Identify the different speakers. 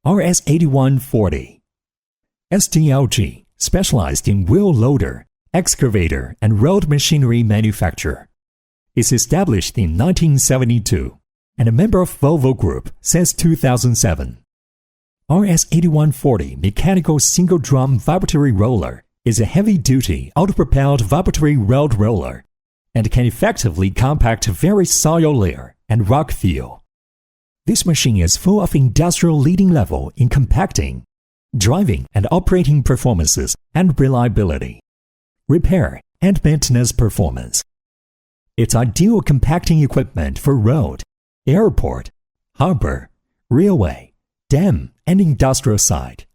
Speaker 1: RS8140. Sdlg specialized in wheel loader, excavator, and road machinery manufacture. Is established in 1972 and a member of Volvo Group since 2007. RS8140 mechanical single-drum vibratory roller is a heavy-duty auto-propelled vibratory road roller and can effectively compact very soil layer and rock fill. This machine is full of industrial leading level in compacting, driving and operating performances and reliability, repair and maintenance performance. It's ideal compacting equipment for road, airport, harbor, railway, dam, and industrial site.